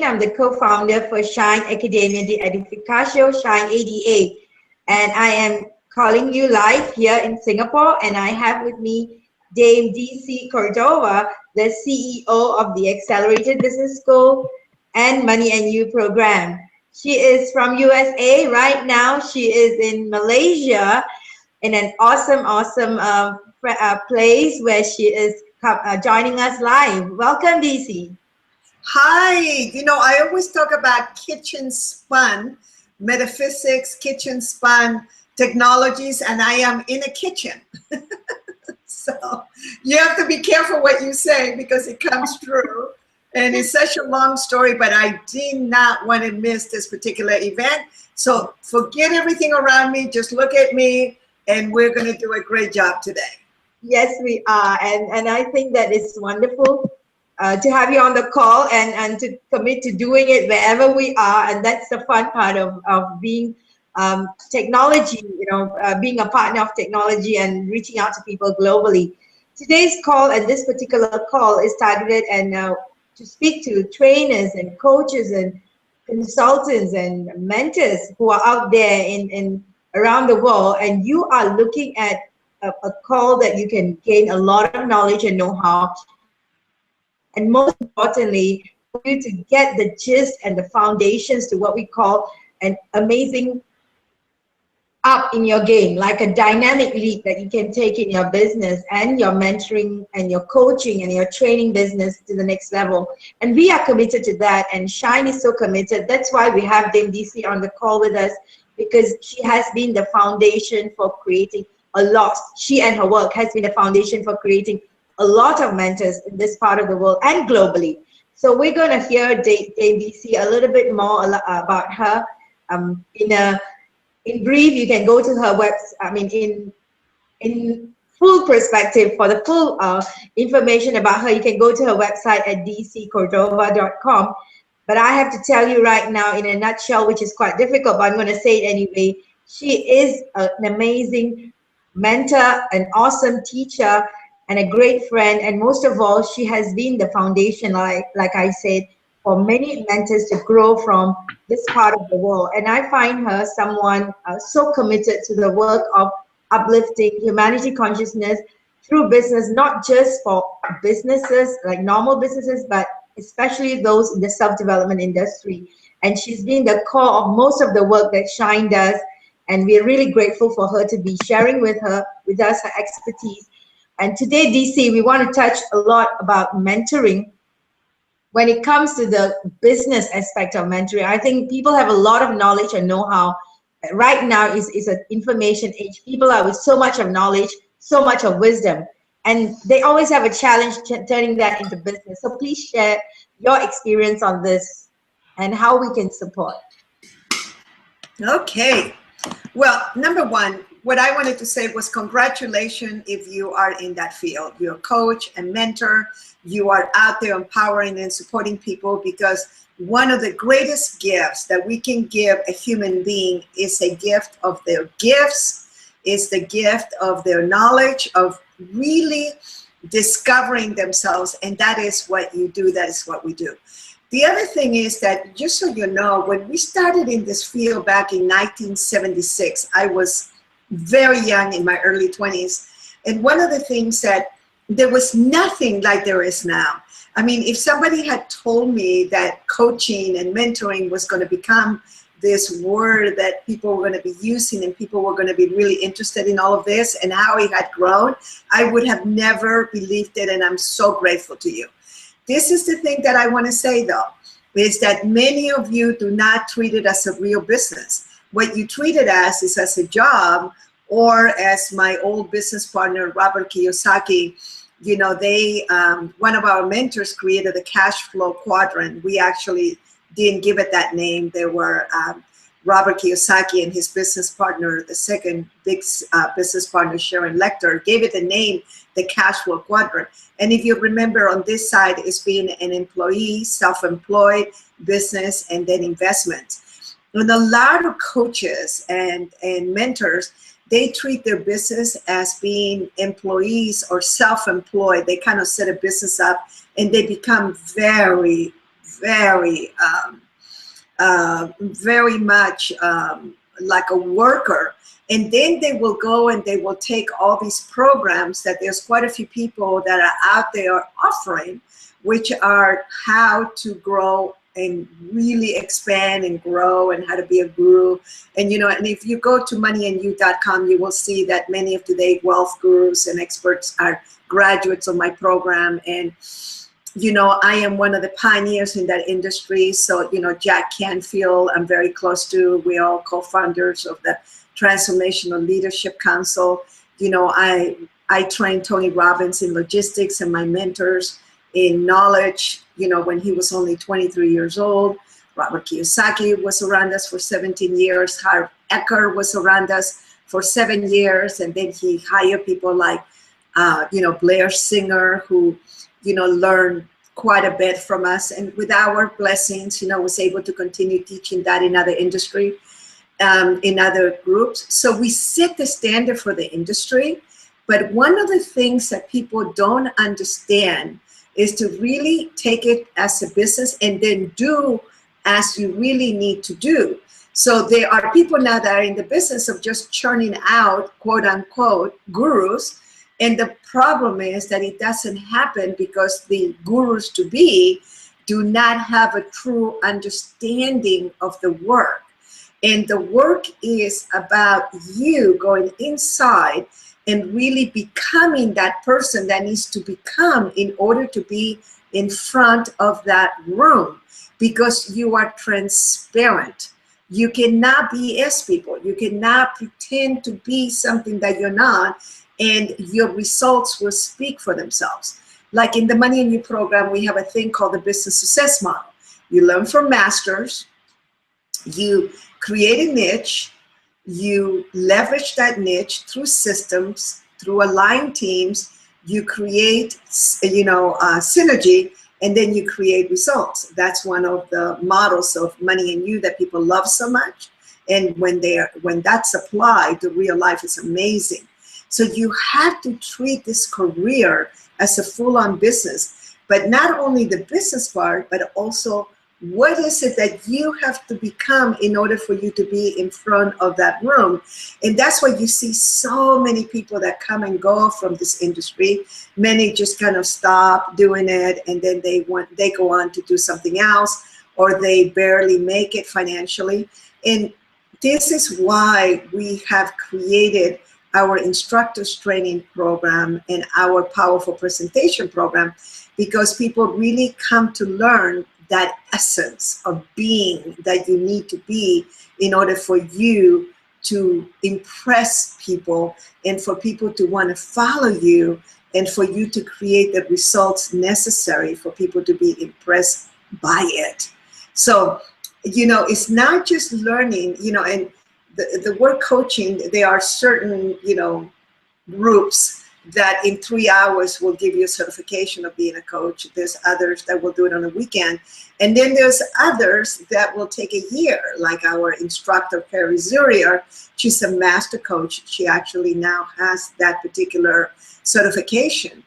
Shine. I'm the co-founder for Shine Academia de Edificacio, Shine ADA. And I am calling you live here in Singapore. And I have with me Dame DC Cordova, the CEO of the Accelerated Business School and Money and You program. She is from USA. Right now, she is in Malaysia in an awesome place where she is joining us live. Welcome, DC. Hi. You know, I always talk about kitchen spun metaphysics, kitchen spun technologies, and I am in a kitchen. So you have to be careful what you say because it comes true. And it's such a long story, but I did not want to miss this particular event. So forget everything around me. Just look at me, and we're going to do a great job today. Yes, we are. And I think that it's wonderful to have you on the call and to commit to doing it wherever we are. And that's the fun part of being technology, being a partner of technology and reaching out to people globally. Today's call and this particular call is targeted and to speak to trainers and coaches and consultants and mentors who are out there in around the world. And you are looking at a call that you can gain a lot of knowledge and know-how. And most importantly, for you to get the gist and the foundations to what we call an amazing up in your game, like a dynamic leap that you can take in your business and your mentoring and your coaching and your training business to the next level. And we are committed to that, and Shine is so committed. That's why we have Dame DC on the call with us, because she has been the foundation for creating a lot. She and her work has been the foundation for creating a lot of mentors in this part of the world and globally. So we're going to hear Dame DC a little bit more about her. In brief, you can go to her website. In full perspective, for the full information about her, you can go to her website at dccordova.com. But I have to tell you right now, in a nutshell, which is quite difficult, but I'm going to say it anyway, she is an amazing mentor, an awesome teacher, and a great friend. And most of all, she has been the foundation, like I said, for many mentors to grow from this part of the world. And I find her someone so committed to the work of uplifting humanity consciousness through business, not just for businesses, like normal businesses, but especially those in the self-development industry. And she's been the core of most of the work that Shine does. And we're really grateful for her to be sharing with us her expertise. And today, DC, we want to touch a lot about mentoring. When it comes to the business aspect of mentoring, I think people have a lot of knowledge and know-how. Right now is an information age. People are with so much of knowledge, so much of wisdom, and they always have a challenge turning that into business. So please share your experience on this and how we can support. Okay. Well, number one, what I wanted to say was congratulations if you are in that field. You're a coach and mentor. You are out there empowering and supporting people, because one of the greatest gifts that we can give a human being is a gift of their gifts, is the gift of their knowledge, of really discovering themselves. And that is what you do. That is what we do. The other thing is that, just so you know, when we started in this field back in 1976, I was very young, in my early 20s. And one of the things that there was nothing like there is now. I mean, if somebody had told me that coaching and mentoring was going to become this word that people were going to be using and people were going to be really interested in all of this and how it had grown, I would have never believed it. And I'm so grateful to you. This is the thing that I want to say, though, is that many of you do not treat it as a real business. What you treat it as is as a job, or as my old business partner, Robert Kiyosaki, one of our mentors created the cash flow quadrant. We actually didn't give it that name. There were Robert Kiyosaki and his business partner, the second big business partner, Sharon Lecter, gave it the name, the cash flow quadrant. And if you remember, on this side is being an employee, self-employed, business, and then investment. And a lot of coaches and mentors, they treat their business as being employees or self-employed. They kind of set a business up and they become very, very, very much like a worker. And then they will go and they will take all these programs that there's quite a few people that are out there offering, which are how to grow and really expand and grow and how to be a guru. And, you know, and if you go to moneyandyou.com, you will see that many of today wealth gurus and experts are graduates of my program. And, you know, I am one of the pioneers in that industry. So, you know, Jack Canfield, I'm very close to. We're all co-founders of the Transformational Leadership Council. You know, I trained Tony Robbins in logistics and my mentors in knowledge, you know, when he was only 23 years old. Robert Kiyosaki was around us for 17 years. Harv Eker was around us for 7 years. And then he hired people like, you know, Blair Singer, who, you know, learned quite a bit from us. And with our blessings, you know, was able to continue teaching that in other industry. In other groups. So we set the standard for the industry. But one of the things that people don't understand is to really take it as a business and then do as you really need to do. So there are people now that are in the business of just churning out, quote unquote, gurus. And the problem is that it doesn't happen because the gurus to be do not have a true understanding of the work. And the work is about you going inside and really becoming that person that needs to become in order to be in front of that room, because you are transparent. You cannot BS people. You cannot pretend to be something that you're not, and your results will speak for themselves. Like in the Money and You program, we have a thing called the business success model. You learn from masters, you create a niche, you leverage that niche through systems, through aligned teams, you create, you know, synergy, and then you create results. That's one of the models of Money and You that people love so much. And when that's applied to real life, it's amazing. So you have to treat this career as a full-on business, but not only the business part, but also what is it that you have to become in order for you to be in front of that room? And that's why you see so many people that come and go from this industry. Many just kind of stop doing it, and then they go on to do something else, or they barely make it financially. And this is why we have created our instructors training program and our powerful presentation program, because people really come to learn that essence of being that you need to be in order for you to impress people and for people to want to follow you and for you to create the results necessary for people to be impressed by it. So, you know, it's not just learning, you know, and the word coaching, there are certain, you know, groups that in 3 hours will give you a certification of being a coach. There's others that will do it on a weekend. And then there's others that will take a year, like our instructor, Carrie Zurier. She's a master coach. She actually now has that particular certification.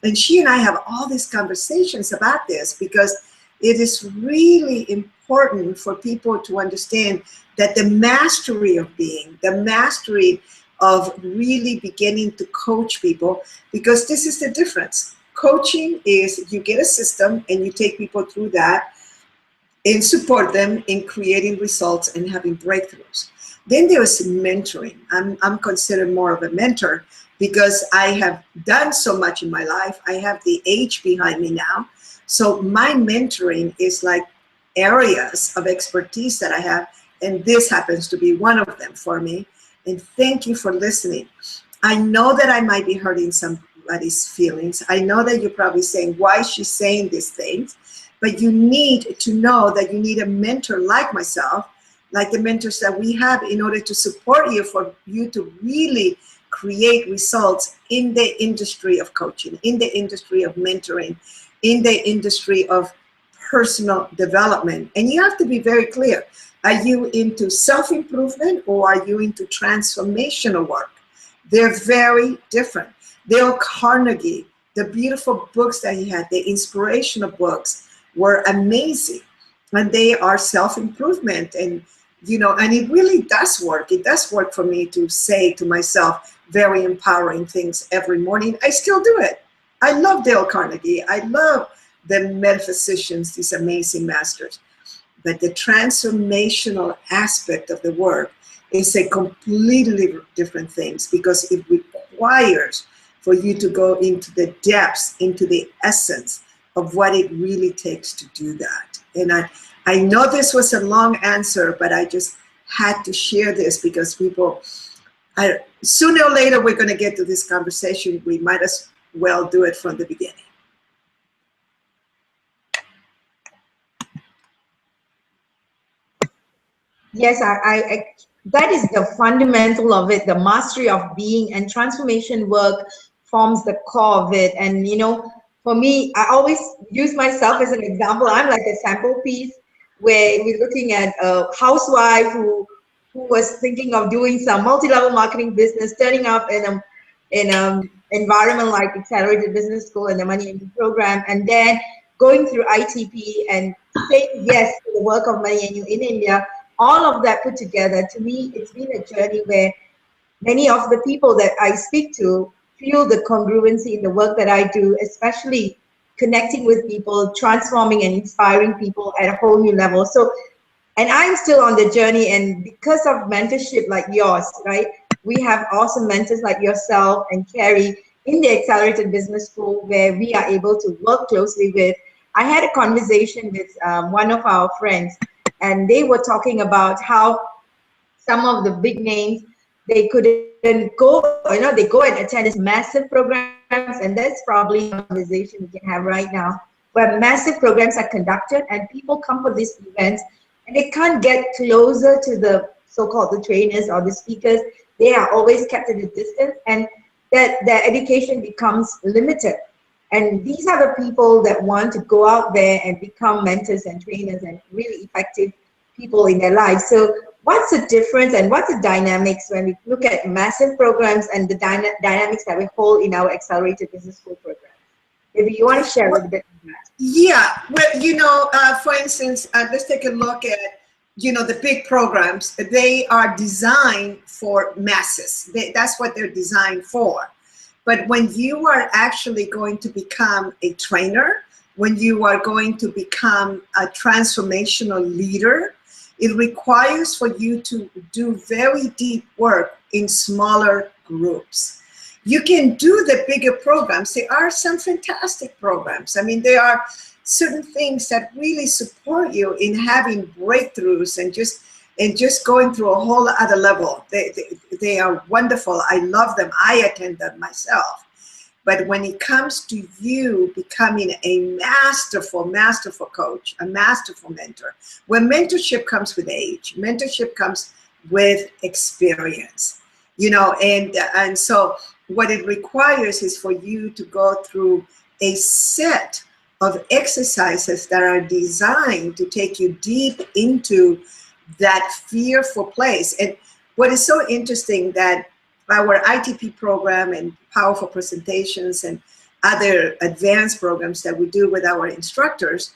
And she and I have all these conversations about this, because it is really important for people to understand that the mastery of being, the mastery of really beginning to coach people, because this is the difference. Coaching is you get a system and you take people through that and support them in creating results and having breakthroughs. Then there's mentoring. I'm considered more of a mentor because I have done so much in my life. I have the age behind me now. So my mentoring is like areas of expertise that I have, and this happens to be one of them for me. And thank you for listening. I know that I might be hurting somebody's feelings. I know that you're probably saying, why is she saying these things? But you need to know that you need a mentor like myself, like the mentors that we have, in order to support you, for you to really create results in the industry of coaching, in the industry of mentoring, in the industry of personal development. And you have to be very clear. Are you into self-improvement, or are you into transformational work? They're very different. Dale Carnegie, the beautiful books that he had, the inspirational books, were amazing. And they are self-improvement. And, you know, and it really does work. It does work for me to say to myself very empowering things every morning. I still do it. I love Dale Carnegie. I love the metaphysicians, these amazing masters. But the transformational aspect of the work is a completely different thing, because it requires for you to go into the depths, into the essence of what it really takes to do that. And I know this was a long answer, but I just had to share this because people, sooner or later, we're going to get to this conversation. We might as well do it from the beginning. Yes, I that is the fundamental of it, the mastery of being, and transformation work forms the core of it. And, you know, for me, I always use myself as an example. I'm like a sample piece where we're looking at a housewife who was thinking of doing some multi-level marketing business, turning up in a environment like Accelerated Business School and the Money Engine program, and then going through ITP and saying yes to the work of Money Engine in India. All of that put together, to me, it's been a journey where many of the people that I speak to feel the congruency in the work that I do, especially connecting with people, transforming and inspiring people at a whole new level. So, and I'm still on the journey, and because of mentorship like yours, right? We have awesome mentors like yourself and Carrie in the Accelerated Business School, where we are able to work closely with. I had a conversation with one of our friends, and they were talking about how some of the big names, they couldn't go, you know, they go and attend these massive programs, and that's probably a conversation we can have right now, where massive programs are conducted and people come for these events and they can't get closer to the so-called the trainers or the speakers. They are always kept at a distance, and that their education becomes limited. And these are the people that want to go out there and become mentors and trainers and really effective people in their lives. So what's the difference and what's the dynamics when we look at massive programs and the dynamics that we hold in our Accelerated Business School program? Maybe you want to share a little bit on that. Yeah, well, you know, for instance, let's take a look at, you know, the big programs. They are designed for masses. That's what they're designed for. But when you are actually going to become a trainer, when you are going to become a transformational leader, it requires for you to do very deep work in smaller groups. You can do the bigger programs. There are some fantastic programs. I mean, there are certain things that really support you in having breakthroughs and just going through a whole other level. They are wonderful. I love them. I attend them myself. But when it comes to you becoming a masterful coach, a masterful mentor, when mentorship comes with age, mentorship comes with experience, you know, and so what it requires is for you to go through a set of exercises that are designed to take you deep into that fearful place. And what is so interesting that our ITP program and powerful presentations and other advanced programs that we do with our instructors,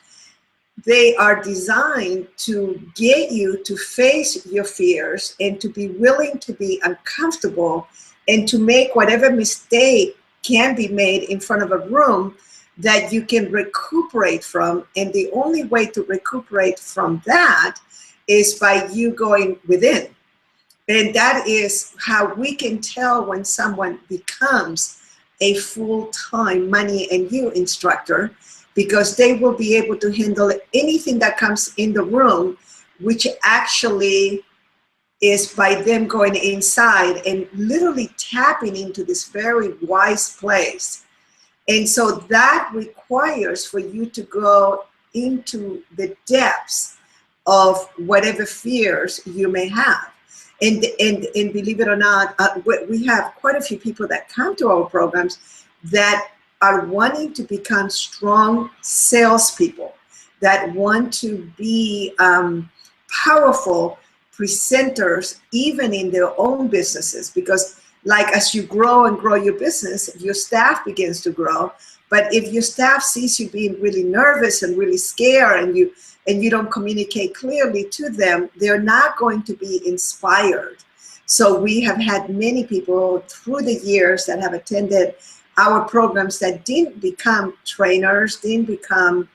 they are designed to get you to face your fears and to be willing to be uncomfortable and to make whatever mistake can be made in front of a room that you can recuperate from. And the only way to recuperate from that is by you going within. And that is how we can tell when someone becomes a full-time Money and You instructor, because they will be able to handle anything that comes in the room, which actually is by them going inside and literally tapping into this very wise place. And so that requires for you to go into the depths of whatever fears you may have. And believe it or not, we have quite a few people that come to our programs that are wanting to become strong salespeople, that want to be powerful presenters, even in their own businesses. Because like as you grow and grow your business, your staff begins to grow, But if your staff sees you being really nervous and really scared, and you don't communicate clearly to them, they're not going to be inspired. So we have had many people through the years that have attended our programs that didn't become trainers, didn't become,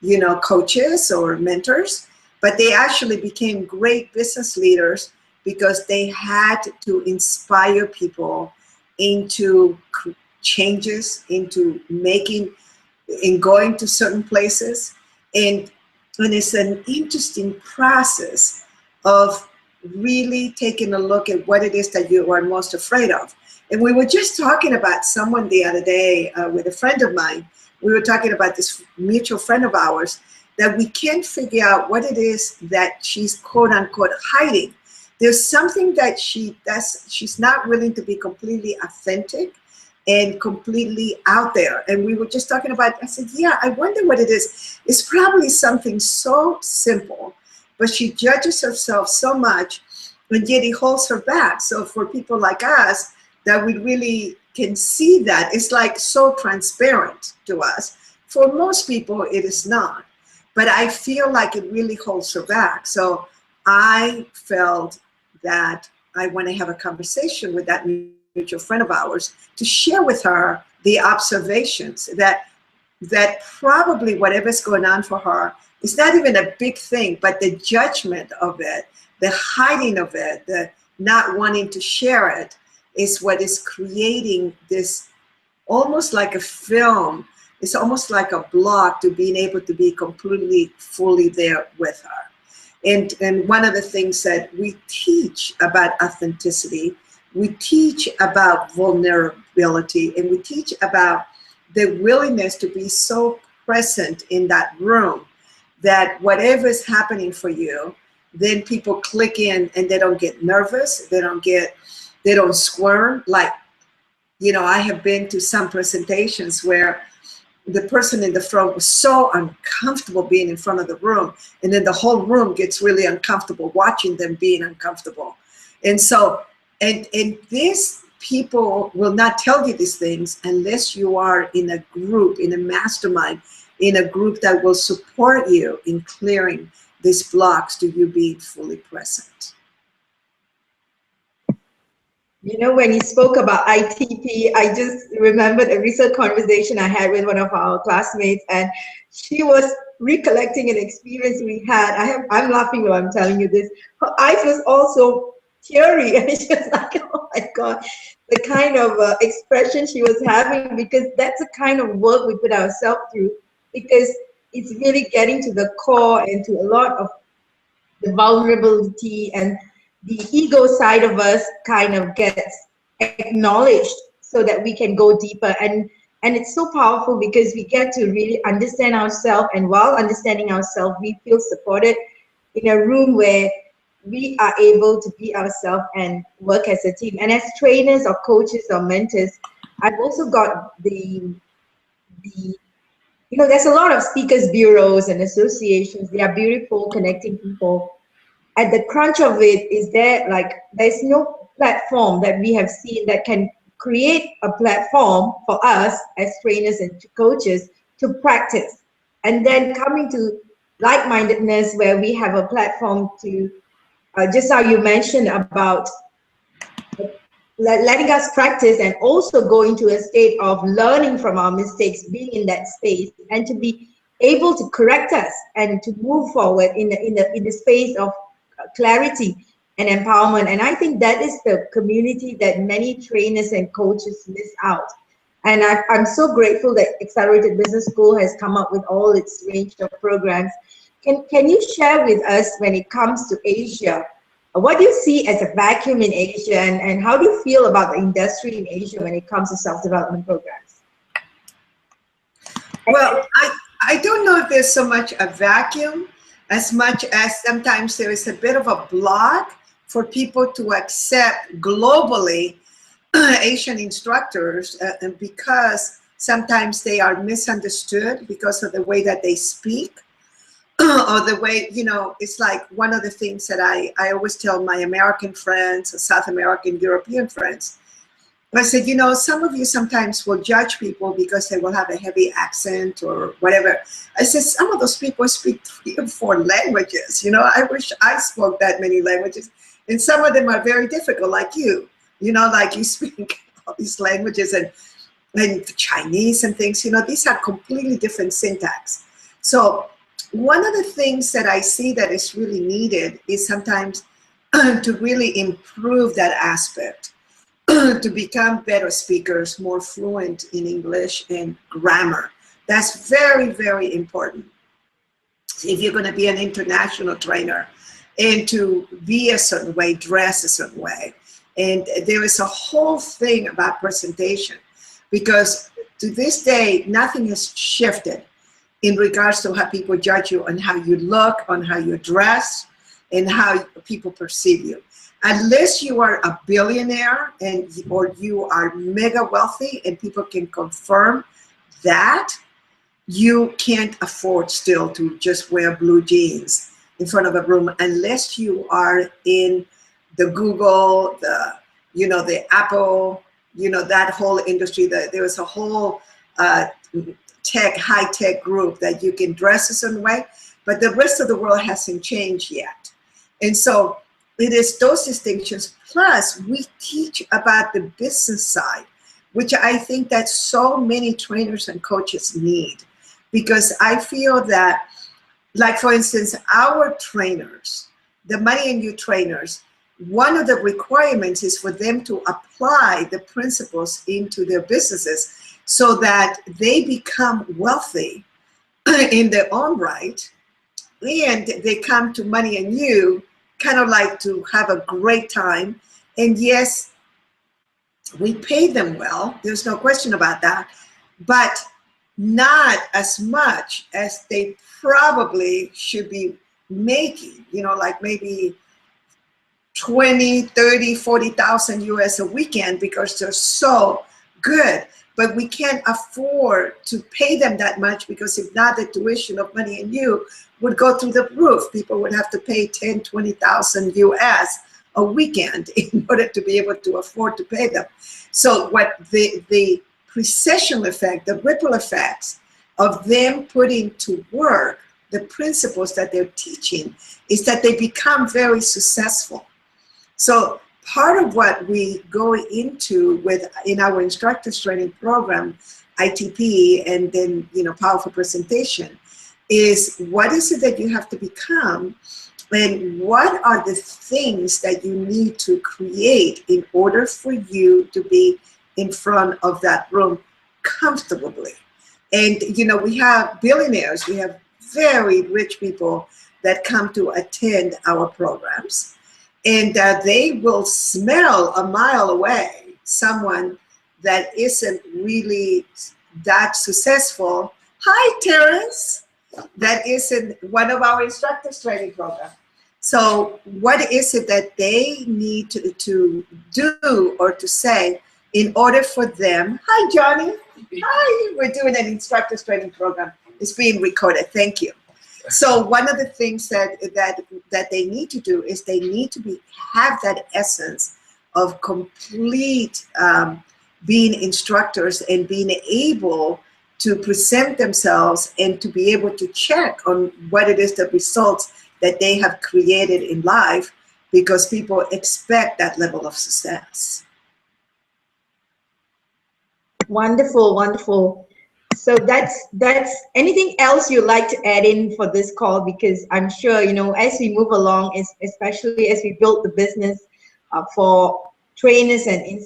you know, coaches or mentors, but they actually became great business leaders because they had to inspire people into changes, into making and going to certain places. And it's an interesting process of really taking a look at what it is that you are most afraid of. And we were just talking about someone the other day with a friend of mine. We were talking about this mutual friend of ours that we can't figure out what it is that she's quote unquote hiding. There's something that she does. She's not willing to be completely authentic and completely out there. And we were just talking about, I said, yeah, I wonder what it is. It's probably something so simple, but she judges herself so much, and yet it holds her back. So for people like us, that we really can see that, it's like so transparent to us. For most people, it is not. But I feel like it really holds her back. So I felt that I want to have a conversation with that mutual friend of ours to share with her the observations that probably whatever's going on for her is not even a big thing, but the judgment of it, the hiding of it, the not wanting to share it is what is creating this almost like a film. It's almost like a block to being able to be completely, fully there with her. And one of the things that we teach about authenticity, we teach about vulnerability, and we teach about the willingness to be so present in that room that whatever is happening for you, then people click in and they don't get nervous, they don't squirm. Like, you know, I have been to some presentations where the person in the front was so uncomfortable being in front of the room, and then the whole room gets really uncomfortable watching them being uncomfortable. And so, and these people will not tell you these things unless you are in a group, in a mastermind, in a group that will support you in clearing these blocks to you being fully present. You know, when you spoke about ITP, I just remembered a recent conversation I had with one of our classmates, and she was recollecting an experience we had. I'm laughing while I'm telling you this. Her eyes was also teary, and she was like, oh my God, the kind of expression she was having, because that's the kind of work we put ourselves through, because it's really getting to the core and to a lot of the vulnerability, and the ego side of us kind of gets acknowledged so that we can go deeper. And it's so powerful because we get to really understand ourselves, and while understanding ourselves, we feel supported in a room where we are able to be ourselves and work as a team. And as trainers or coaches or mentors, I've also got the you know, there's a lot of speakers bureaus and associations. They are beautiful, connecting people. At the crunch of it, is there like, there's no platform that we have seen that can create a platform for us as trainers and coaches to practice, and then coming to like-mindedness where we have a platform to just how you mentioned about letting us practice, and also go into a state of learning from our mistakes, being in that space, and to be able to correct us and to move forward in the space of clarity and empowerment. And I think that is the community that many trainers and coaches miss out. And I'm so grateful that Accelerated Business School has come up with all its range of programs. Can you share with us, when it comes to Asia, what do you see as a vacuum in Asia, and how do you feel about the industry in Asia when it comes to self-development programs? Well, I don't know if there's so much a vacuum as much as sometimes there is a bit of a block for people to accept globally Asian instructors, and because sometimes they are misunderstood because of the way that they speak, or the way, you know, it's like one of the things that I always tell my American friends, or South American, European friends, I said, you know, some of you sometimes will judge people because they will have a heavy accent or whatever. I said, some of those people speak 3 or 4 languages. You know, I wish I spoke that many languages. And some of them are very difficult, like you know, like you speak all these languages and Chinese and things, you know, these are completely different syntax. So one of the things that I see that is really needed is sometimes to really improve that aspect. To become better speakers, more fluent in English and grammar. That's very, very important. If you're going to be an international trainer and to be a certain way, dress a certain way. And there is a whole thing about presentation, because to this day, nothing has shifted in regards to how people judge you on how you look, on how you dress, and how people perceive you. Unless you are a billionaire or you are mega wealthy and people can confirm that, you can't afford still to just wear blue jeans in front of a room unless you are in the Google, the Apple, that whole industry. There was a whole high-tech group that you can dress a certain way, but the rest of the world hasn't changed yet. And so it is those distinctions, plus we teach about the business side, which I think that so many trainers and coaches need. Because I feel that, like for instance, our trainers, the Money and You trainers, one of the requirements is for them to apply the principles into their businesses so that they become wealthy in their own right, and they come to Money and You kind of like to have a great time. And yes, we pay them well, there's no question about that, but not as much as they probably should be making, like maybe 20, 30, 40,000 US a weekend, because they're so good. But we can't afford to pay them that much, because if not, the tuition of Money and You would go through the roof. People would have to pay 10, 20,000 US a weekend in order to be able to afford to pay them. So what the precession effect, the ripple effects of them putting to work the principles that they're teaching is that they become very successful. So part of what we go into in our instructors training program, ITP, and then powerful presentation, is what is it that you have to become, and what are the things that you need to create in order for you to be in front of that room comfortably. And we have billionaires, we have very rich people that come to attend our programs. And they will smell a mile away someone that isn't really that successful. Hi, Terrence. That isn't one of our instructors training programs. So what is it that they need to do or to say in order for them? Hi, Johnny. Hi. We're doing an instructors training program. It's being recorded. Thank you. So one of the things that they need to do is they need to have that essence of complete being instructors and being able to present themselves and to be able to check on what it is, the results that they have created in life, because people expect that level of success. Wonderful, wonderful. So that's anything else you'd like to add in for this call? Because I'm sure, as we move along, especially as we build the business for trainers and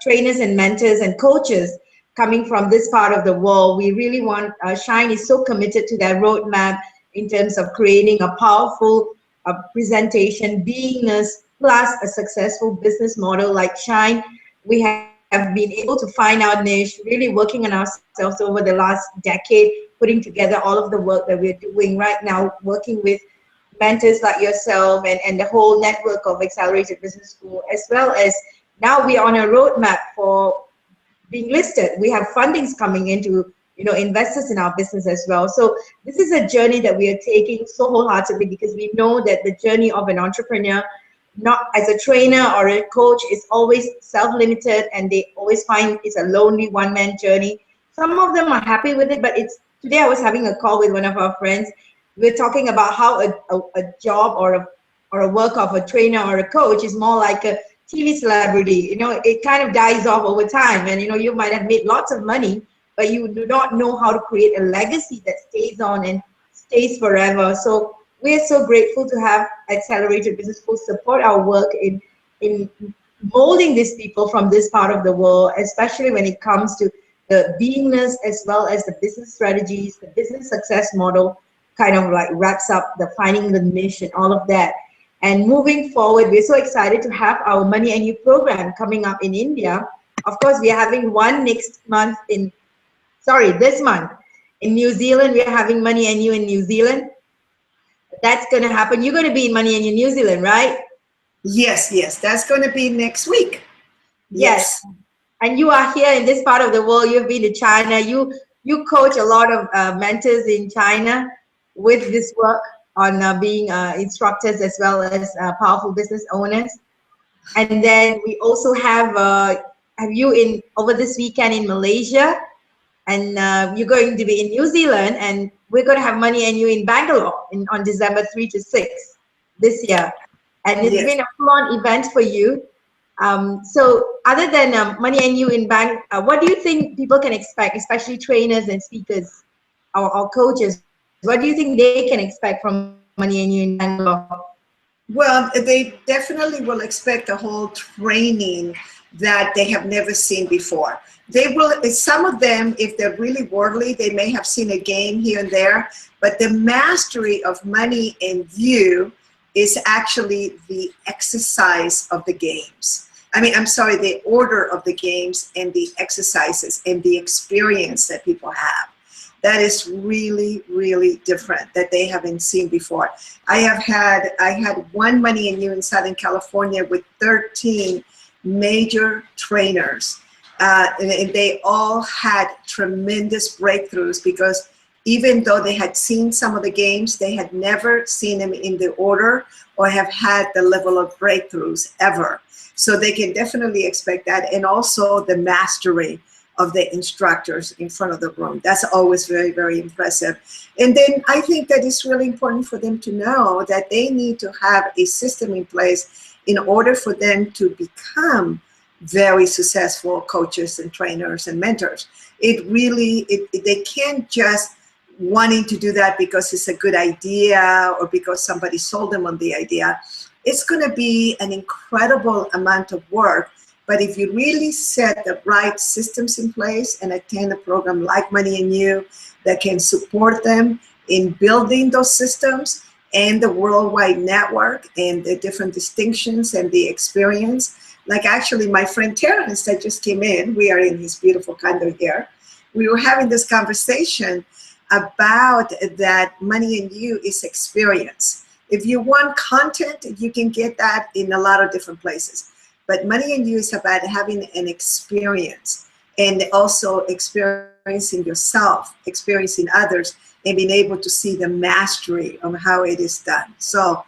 trainers and mentors and coaches coming from this part of the world, we really want, Shine is so committed to that roadmap in terms of creating a powerful presentation, beingness, plus a successful business model like Shine. We have been able to find our niche, really working on ourselves over the last decade, putting together all of the work that we're doing right now, working with mentors like yourself and the whole network of Accelerated Business School, as well as now we're on a roadmap for being listed. We have fundings coming into, investors in our business as well. So this is a journey that we are taking so wholeheartedly, because we know that the journey of an entrepreneur not as a trainer or a coach is always self-limited, and they always find it's a lonely one-man journey. Some of them are happy with it, but it's today I was having a call with one of our friends. We're talking about how a job or a work of a trainer or a coach is more like a TV celebrity. You know, it kind of dies off over time, and you know, you might have made lots of money, but you do not know how to create a legacy that stays on and stays forever. So we're so grateful to have Accelerated Business School support our work in molding these people from this part of the world, especially when it comes to the beingness as well as the business strategies, the business success model kind of like wraps up the finding the niche and all of that. And moving forward, we're so excited to have our Money and You program coming up in India. Of course, we are having one next month this month in New Zealand. We're having Money and You in New Zealand. That's going to happen. You're going to be in Money and You New Zealand, right? Yes, that's going to be next week. Yes. And you are here in this part of the world. You've been to China. You coach a lot of mentors in China with this work on being instructors as well as powerful business owners. And then we also have you in over this weekend in Malaysia, and you're going to be in New Zealand, and we're going to have Money and You in Bangalore on December 3 to 6 this year. And it's been a full-on event for you. So other than Money and You in what do you think people can expect, especially trainers and speakers or coaches? What do you think they can expect from Money and You in Bangalore? Well, they definitely will expect a whole training that they have never seen before. They will, some of them, if they're really worldly, they may have seen a game here and there, but the mastery of Money and You is actually the exercise of the games. The order of the games and the exercises and the experience that people have. That is really, really different that they haven't seen before. I had one Money and You in Southern California with 13 major trainers. And they all had tremendous breakthroughs because even though they had seen some of the games, they had never seen them in the order or have had the level of breakthroughs ever. So they can definitely expect that. And also the mastery of the instructors in front of the room. That's always very, very impressive. And then I think that it's really important for them to know that they need to have a system in place in order for them to become very successful coaches and trainers and mentors. They can't just wanting to do that because it's a good idea or because somebody sold them on the idea. It's going to be an incredible amount of work. But if you really set the right systems in place and attend a program like Money and You that can support them in building those systems and the worldwide network and the different distinctions and the experience, like actually my friend Terrence that just came in, we are in his beautiful condo here. We were having this conversation about that Money and You is experience. If you want content, you can get that in a lot of different places. But Money and You is about having an experience and also experiencing yourself, experiencing others, and being able to see the mastery of how it is done. So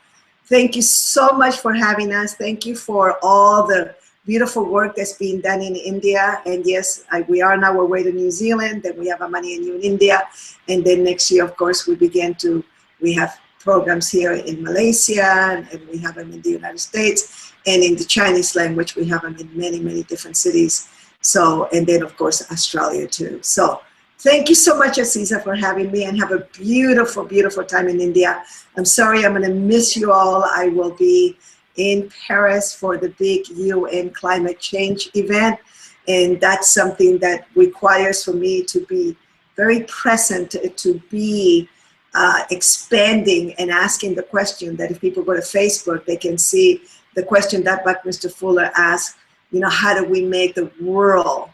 thank you so much for having us. Thank you for all the beautiful work that's being done in India. And yes, we are on our way to New Zealand. Then we have a Money and You in India. And then next year, of course, we have programs here in Malaysia, and we have them in the United States. And in the Chinese language, we have them in many, many different cities. So, and then of course, Australia too. So thank you so much, Aziza, for having me, and have a beautiful, beautiful time in India. I'm sorry, I'm gonna miss you all. I will be in Paris for the big UN climate change event. And that's something that requires for me to be very present, to be expanding and asking the question that if people go to Facebook, they can see the question that Buckminster Fuller asked, how do we make the world,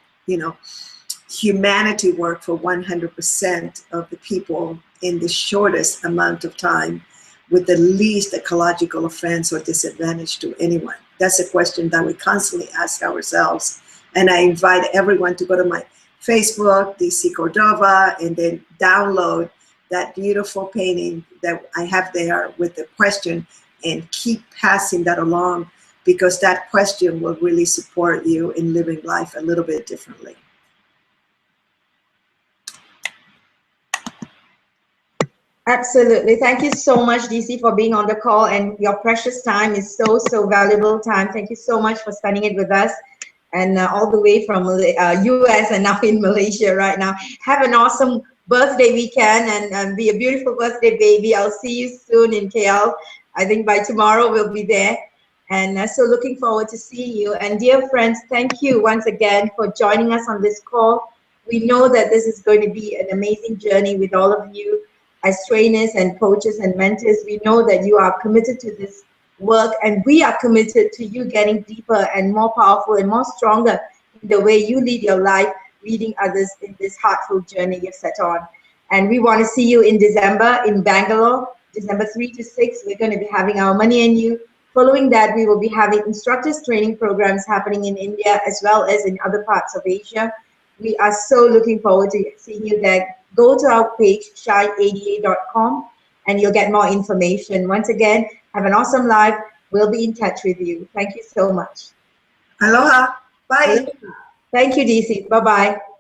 humanity work for 100% of the people in the shortest amount of time with the least ecological offense or disadvantage to anyone? That's a question that we constantly ask ourselves. And I invite everyone to go to my Facebook, DC Cordova, and then download that beautiful painting that I have there with the question and keep passing that along, because that question will really support you in living life a little bit differently. Absolutely. Thank you so much, DC, for being on the call, and your precious time is so valuable time. Thank you so much for spending it with us, and all the way from US and now in Malaysia right now. Have an awesome birthday weekend, and be a beautiful birthday baby. I'll see you soon in KL. I think by tomorrow we'll be there. And so looking forward to seeing you. And dear friends, thank you once again for joining us on this call. We know that this is going to be an amazing journey with all of you as trainers and coaches and mentors. We know that you are committed to this work, and we are committed to you getting deeper and more powerful and more stronger in the way you lead your life, leading others in this heartful journey you've set on. And we want to see you in December in Bangalore, December 3 to 6. We're going to be having our Money and You. Following that, we will be having instructors training programs happening in India as well as in other parts of Asia. We are so looking forward to seeing you there. Go to our page, shineada.com, and you'll get more information. Once again, have an awesome life. We'll be in touch with you. Thank you so much. Aloha. Bye. Thank you, DC. Bye-bye.